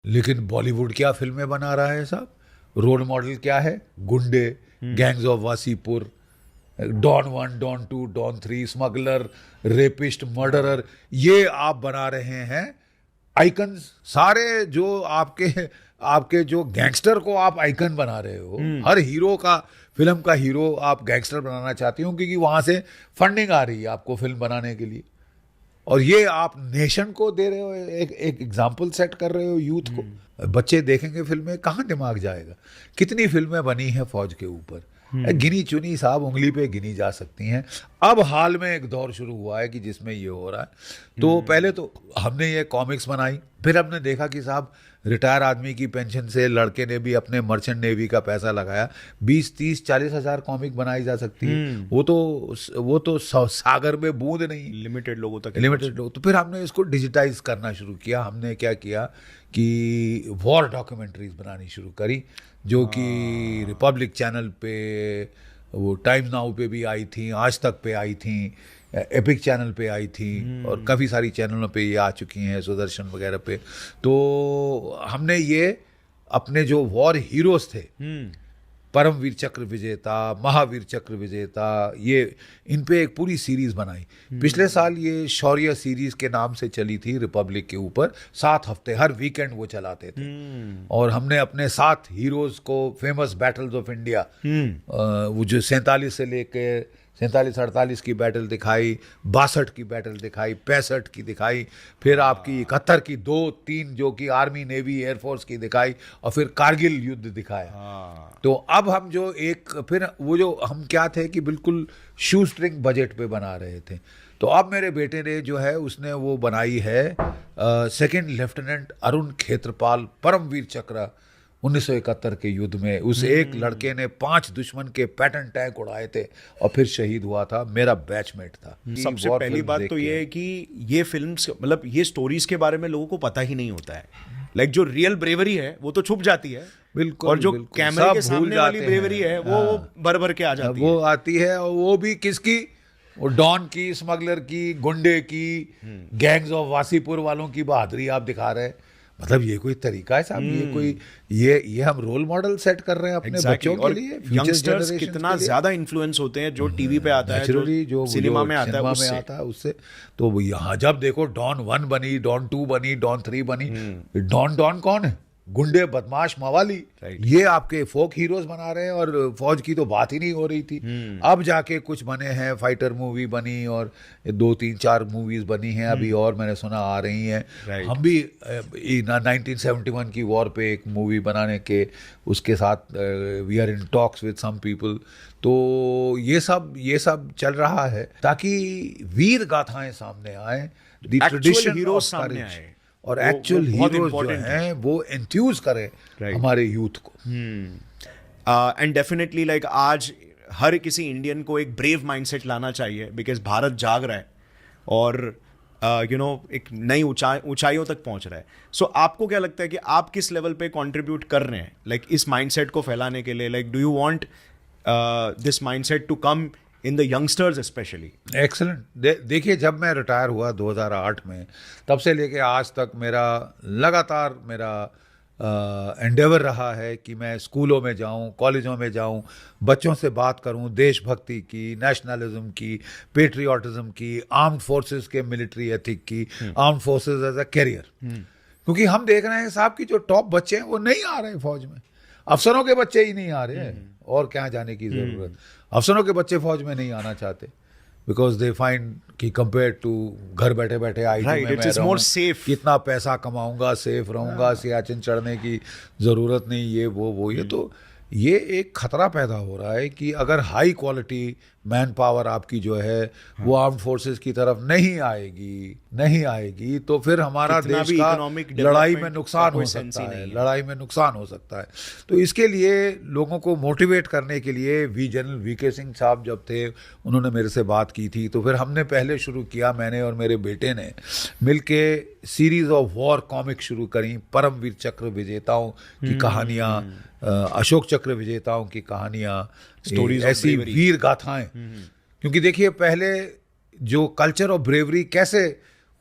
लेकिन बॉलीवुड क्या फिल्में बना रहा है साहब? रोल मॉडल क्या है? Gunday, gangs of Wasseypur, Don one, Don two, Don three, smuggler, rapist, murderer, ये आप बना रहे हैं आइकन्स सारे। जो आपके आपके जो गैंगस्टर को आप आइकन बना रहे हो, हर हीरो का, फिल्म का हीरो आप गैंगस्टर बनाना चाहते हो, क्योंकि वहां से फंडिंग आ रही है आपको फिल्म बनाने के लिए। और ये आप नेशन को दे रहे हो, एक एग्जाम्पल सेट कर रहे हो यूथ को। बच्चे देखेंगे फिल्में, कहाँ दिमाग जाएगा? कितनी फिल्में बनी हैं फौज के ऊपर, गिनी चुनी साहब, उंगली पे गिनी जा सकती हैं। अब हाल में एक दौर शुरू हुआ है कि जिसमें ये हो रहा है। तो पहले तो हमने ये कॉमिक्स बनाई, फिर हमने देखा कि साहब रिटायर आदमी की पेंशन से लड़के ने भी अपने मर्चेंट नेवी का पैसा लगाया, 20-30-40 हज़ार कॉमिक बनाई जा सकती है। वो तो सागर में बूंद नहीं, लिमिटेड लोगों तक, लिमिटेड लोग। तो फिर हमने इसको डिजिटाइज करना शुरू किया। हमने क्या किया कि वॉर डॉक्यूमेंट्रीज बनानी शुरू करी, जो कि रिपब्लिक चैनल पे, वो टाइम्स नाउ पे भी आई थी, आज तक पे आई थी, एपिक चैनल पे आई थी, और काफ़ी सारी चैनलों पे ये आ चुकी हैं, सुदर्शन वगैरह पे। तो हमने ये अपने जो वॉर हीरोज थे, परमवीर चक्र विजेता, महावीर चक्र विजेता, ये इन पे एक पूरी सीरीज बनाई। पिछले साल ये शौर्य सीरीज के नाम से चली थी रिपब्लिक के ऊपर, 7 हफ्ते, हर वीकेंड वो चलाते थे। और हमने अपने 7 हीरोज को फेमस बैटल्स ऑफ इंडिया, वो जो 47 से लेके 47-48 की बैटल दिखाई, 62 की बैटल दिखाई, 65 की दिखाई, फिर आपकी 71 की 2-3 जो कि आर्मी, नेवी, एयरफोर्स की दिखाई, और फिर कारगिल युद्ध दिखाया। तो अब हम जो एक, फिर वो जो हम क्या थे कि बिल्कुल शू स्ट्रिंग बजट पे बना रहे थे। तो अब मेरे बेटे ने जो है उसने वो बनाई है सेकंड लेफ्टिनेंट अरुण खेत्रपाल, परमवीर चक्र, 1971 के युद्ध में उस एक लड़के ने 5 दुश्मन के पैटर्न टैंक उड़ाए थे और फिर शहीद हुआ था। मेरा बैचमेट था। सबसे पहली बात तो ये है कि ये फिल्म्स, मतलब ये स्टोरीज के बारे में लोगों को पता ही नहीं होता है। लाइक जो रियल ब्रेवरी है वो तो छुप जाती है, बिल्कुल, और जो बिल्कुल, कैमरे के सामने वाली ब्रेवरी है वो भर भर के आ जाती है। वो आती है, और वो भी किसकी? वो डॉन की, स्मगलर की, गुंडे की, गैंग्स ऑफ वासीपुर वालों की बहादुरी आप दिखा रहे हैं। मतलब ये कोई तरीका है साहब? ये कोई ये हम रोल मॉडल सेट कर रहे हैं अपने बच्चों के लिए? यंगस्टर्स कितना ज्यादा इन्फ्लुएंस होते हैं जो टीवी पे आता है, जो सिनेमा में आता है, उससे। तो यहाँ जब देखो डॉन 1 बनी, डॉन 2 बनी, डॉन 3 बनी, डॉन कौन है? गुंडे, बदमाश, मवाली, ये आपके फोक हीरोज बना रहे हैं, और फौज की तो बात ही नहीं हो रही थी। अब जाके कुछ बने हैं, फाइटर मूवी बनी, और 2-3-4 मूवीज बनी हैं अभी, और मैंने सुना आ रही हैं। हम भी 1971 की वॉर पे एक मूवी बनाने के उसके साथ we are in talks with some people. तो ये सब चल रहा है ताकि वीर गाथाएं सामने आए, द ट्रेडिशन हीरोज सामने आए, और एक्चुअल हीरोज जो हैं वो एंथ्यूज करें हमारे यूथ को। एंड डेफिनेटली लाइक आज हर किसी इंडियन को एक ब्रेव माइंडसेट लाना चाहिए, बिकॉज भारत जाग रहा है और एक नई ऊंचाइयों तक पहुंच रहा है। सो आपको क्या लगता है कि आप किस लेवल पे कंट्रीब्यूट कर रहे हैं लाइक इस माइंडसेट को फैलाने के लिए? Like do you want this mindset to come in the youngsters specially? Excellent. देखिए, जब मैं रिटायर हुआ 2008 में, तब से लेके आज तक मेरा लगातार एंडेवर रहा है कि मैं स्कूलों में जाऊं, कॉलेजों में जाऊं, बच्चों से बात करूं देशभक्ति की, नेशनलिज्म की, पेट्रियाटिज्म की, आर्म्ड फोर्सेस के मिलिट्री एथिक की, armed forces as a career. क्योंकि हम देख रहे हैं साहब कि जो टॉप बच्चे हैं वो नहीं आ रहे फौज में, अफसरों के बच्चे ही नहीं आ रहे हैं, और क्या जाने की जरूरत। अफसरों के बच्चे फौज में नहीं आना चाहते बिकॉज दे फाइंड कि कंपेयर टू घर बैठे बैठे IT में मैं रहूं, कितना पैसा कमाऊंगा, सेफ रहूंगा, सियाचिन चढ़ने की जरूरत नहीं, ये वो ये। तो ये एक खतरा पैदा हो रहा है कि अगर हाई क्वालिटी मैन पावर आपकी जो है वो आर्म्ड फोर्सेस की तरफ नहीं आएगी तो फिर हमारा देश का लड़ाई में नुकसान हो सकता है। तो इसके लिए लोगों को मोटिवेट करने के लिए जनरल VK सिंह साहब जब थे, उन्होंने मेरे से बात की थी, तो फिर हमने पहले शुरू किया, मैंने और मेरे बेटे ने मिलके सीरीज ऑफ वॉर कॉमिक शुरू करी, परमवीर चक्र विजेताओं की कहानियाँ, अशोक चक्र विजेताओं की कहानियाँ, ऐसी वीर गाथाएं। क्योंकि देखिए, पहले जो कल्चर ऑफ ब्रेवरी कैसे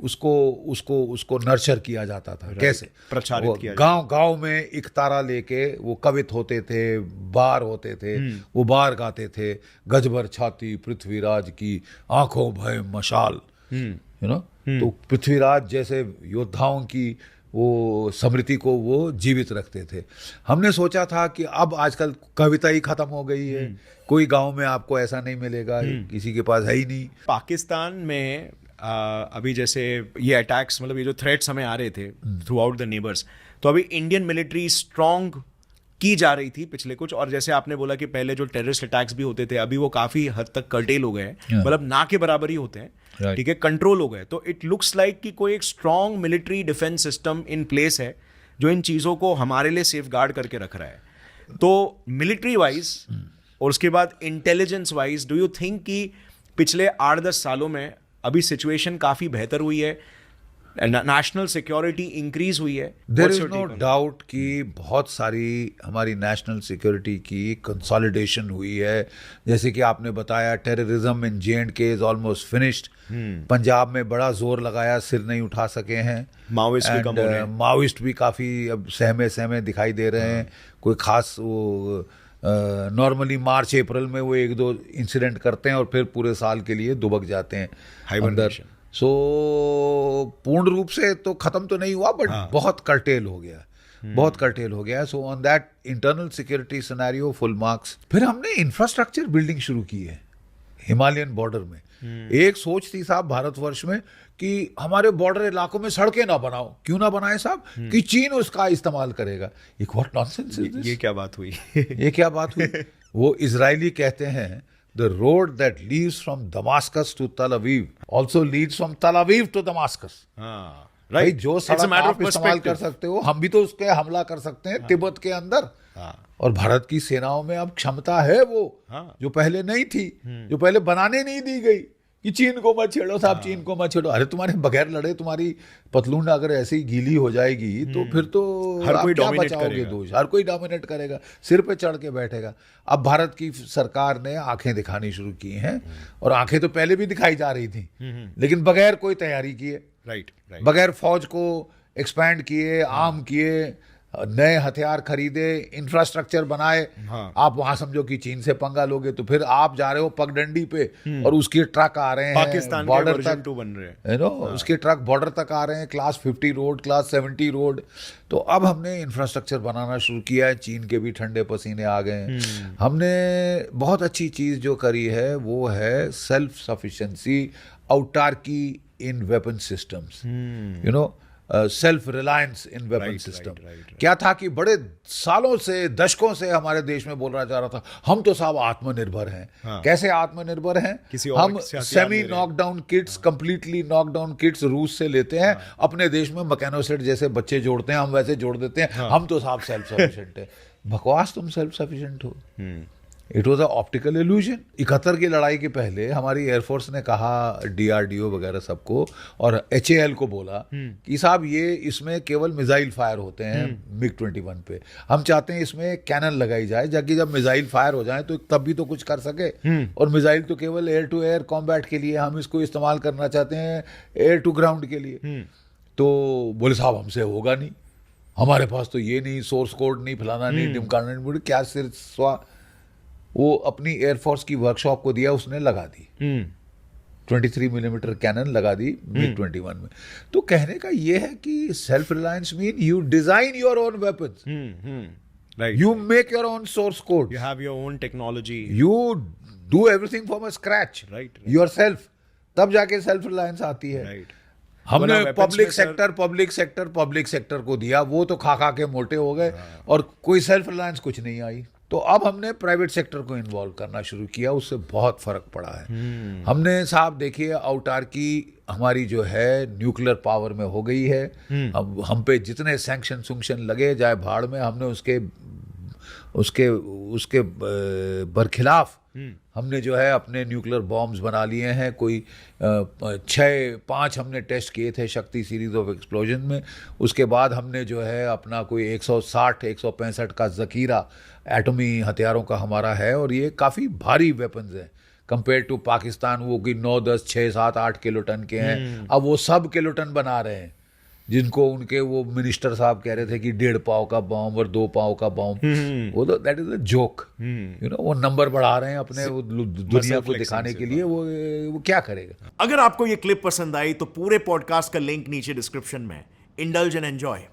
उसको उसको उसको नर्चर किया जाता था। कैसे प्रचारित किया गांव गांव में एक तारा लेके वो कवित होते थे, बार होते थे, वो बार गाते थे, गजबर छाती पृथ्वीराज की आंखों भय मशाल, यू नो। तो पृथ्वीराज जैसे योद्धाओं की वो स्मृति को वो जीवित रखते थे। हमने सोचा था कि अब आजकल कविता ही खत्म हो गई है, कोई गांव में आपको ऐसा नहीं मिलेगा, किसी के पास है ही नहीं। पाकिस्तान में अभी जैसे ये अटैक्स, मतलब ये जो थ्रेट्स हमें आ रहे थे थ्रू आउट द नेबर्स, तो अभी इंडियन मिलिट्री स्ट्रॉन्ग की जा रही थी पिछले कुछ, और जैसे आपने बोला कि पहले जो टेररिस्ट अटैक्स भी होते थे अभी वो काफी हद तक कर्टेल हो गए हैं, मतलब ना के बराबर ही होते हैं, ठीक है, कंट्रोल हो गए। तो इट लुक्स लाइक कि कोई एक strong military defence system in place है जो इन चीज़ों को हमारे लिए सेफ गार्ड करके रख रहा है। तो मिलिट्री वाइज और उसके बाद intelligence wise do you think कि पिछले 8-10 सालों में अभी सिचुएशन काफ़ी बेहतर हुई है, नेशनल सिक्योरिटी इंक्रीज हुई है? देयर इज नो डाउट कि बहुत सारी हमारी नेशनल सिक्योरिटी की कंसोलिडेशन हुई है। जैसे कि आपने बताया, terrorism in J&K is almost finished. Punjab में बड़ा जोर लगाया, सिर नहीं उठा सके हैं। माओइस्ट भी कम हो रहे हैं। माओइस्ट भी काफ़ी अब सहमे दिखाई दे रहे हैं। कोई खास वो नॉर्मली मार्च अप्रैल में वो 1-2 इंसिडेंट करते हैं और फिर पूरे साल के लिए दुबक जाते हैं अंदर। सो पूर्ण रूप से तो खत्म तो नहीं हुआ, बट बहुत कर्टेल हो गया, बहुत कर्टेल हो गया। So on that internal security scenario full marks. फिर हमने इंफ्रास्ट्रक्चर बिल्डिंग शुरू की है हिमालयन बॉर्डर में। एक सोच थी साहब भारतवर्ष में कि हमारे बॉर्डर इलाकों में सड़कें ना बनाओ। क्यों ना बनाए साहब? कि चीन उसका इस्तेमाल करेगा। एक व्हाट नॉनसेंस इज दिस? ये क्या बात हुई? ये क्या बात हुई? वो इजरायली कहते हैं the road that leads from Damascus to Tel Aviv also leads from Tel Aviv to Damascus. भाई जो सड़क आप इस्तेमाल कर सकते हो, हम भी तो उस पे हमला कर सकते हैं तिब्बत के अंदर। और भारत की सेनाओं में अब क्षमता है वो, जो पहले नहीं थी, जो पहले बनाने नहीं दी गई कि चीन को मत छेड़ो साहब, चीन को मत छेड़ो। अरे तुम्हारे बगैर लड़े तुम्हारी पतलून अगर ऐसी गीली हो जाएगी तो फिर तो हर कोई क्या डोमिनेट बचाओगे करेगा। दोष? हर कोई डोमिनेट करेगा, सिर पे चढ़ के बैठेगा। अब भारत की सरकार ने आंखें दिखानी शुरू की हैं, और आंखें तो पहले भी दिखाई जा रही थी, लेकिन बगैर कोई तैयारी किए, राइट, बगैर फौज को एक्सपैंड किए, आर्म किए, नए हथियार खरीदे, इंफ्रास्ट्रक्चर बनाए। आप वहां समझो कि चीन से पंगा लोगे तो फिर आप जा रहे हो पगडंडी पे, और उसके ट्रक आ रहे हैं पाकिस्तान के बॉर्डर वर्जन तक, 2 बन रहे हैं, यू नो, उसके ट्रक बॉर्डर तक आ रहे हैं, क्लास 50 रोड, क्लास 70 रोड। तो अब हमने इंफ्रास्ट्रक्चर बनाना शुरू किया है। चीन के भी ठंडे पसीने आ गए हैं। हमने बहुत अच्छी चीज जो करी है वो है self sufficiency, autarky in weapon systems, you know, self reliance in weapon system. क्या था कि बड़े सालों से, दशकों से हमारे देश में बोला जा रहा था हम तो साहब आत्मनिर्भर हैं। कैसे आत्मनिर्भर हैं? हम semi knockdown kits, completely knockdown kits रूस से लेते हैं, अपने देश में मैकेनोसेट जैसे बच्चे जोड़ते हैं, हम वैसे जोड़ देते हैं। हम तो साहब सेल्फ सफिशिएंट है। बकवास, तुम सेल्फ सफिशिएंट हो। It was a optical illusion. 71 की लड़ाई के पहले हमारी एयरफोर्स ने कहा, DRDO वगैरह सबको, और HAL को बोला कि साहब ये इसमें केवल मिसाइल फायर होते हैं MiG-21 पे, हम चाहते हैं इसमें कैनन लगाई जाए, ताकि जब मिसाइल फायर हो जाए तो तब भी तो कुछ कर सके। और मिसाइल तो केवल एयर टू एयर कॉम्बैट के लिए, हम इसको इस्तेमाल करना चाहते हैं एयर टू ग्राउंड के लिए। तो बोले साहब हमसे होगा नहीं, हमारे पास तो ये नहीं, सोर्स कोड नहीं, फलाना नहीं, ढिमकाना नहीं। बोले क्या सिर स्वा। वो अपनी एयरफोर्स की वर्कशॉप को दिया, उसने लगा दी 23 मिलीमीटर कैनन लगा दी MiG-21 में। तो कहने का ये है कि self reliance mean you design your own weapons, you make your own source code, you have your own technology, you do everything from scratch yourself, तब जाके सेल्फ रिलायंस आती है। हमने पब्लिक सेक्टर को दिया, वो तो खा के मोटे हो गए, और कोई सेल्फ रिलायंस कुछ नहीं आई। तो अब हमने प्राइवेट सेक्टर को इन्वॉल्व करना शुरू किया, उससे बहुत फर्क पड़ा है। हमने साहब देखिए, औटार्की हमारी जो है न्यूक्लियर पावर में हो गई है। हम पे जितने सैंक्शन लगे जाए भाड़ में, हमने उसके बरखिलाफ हमने जो है अपने न्यूक्लियर बॉम्ब्स बना लिए हैं। कोई 6-5 हमने टेस्ट किए थे शक्ति सीरीज ऑफ एक्सप्लोजन में। उसके बाद हमने जो है अपना कोई 160-165 का ज़खीरा एटमी हथियारों का हमारा है, और ये काफ़ी भारी वेपन्स हैं, कंपेयर टू पाकिस्तान, वो कि 9, 10, 6, 7, 8 किलो टन के हैं। अब वो सब किलो टन बना रहे हैं, जिनको उनके वो मिनिस्टर साहब कह रहे थे कि 1.5 पाव का बॉम्ब और 2 पाव का बॉम्ब, वो तो that is a joke, you know. वो नंबर बढ़ा रहे हैं अपने, वो दुनिया को दिखाने के लिए। वो क्या करेगा? अगर आपको ये क्लिप पसंद आई तो पूरे पॉडकास्ट का लिंक नीचे डिस्क्रिप्शन में है। Indulge and enjoy.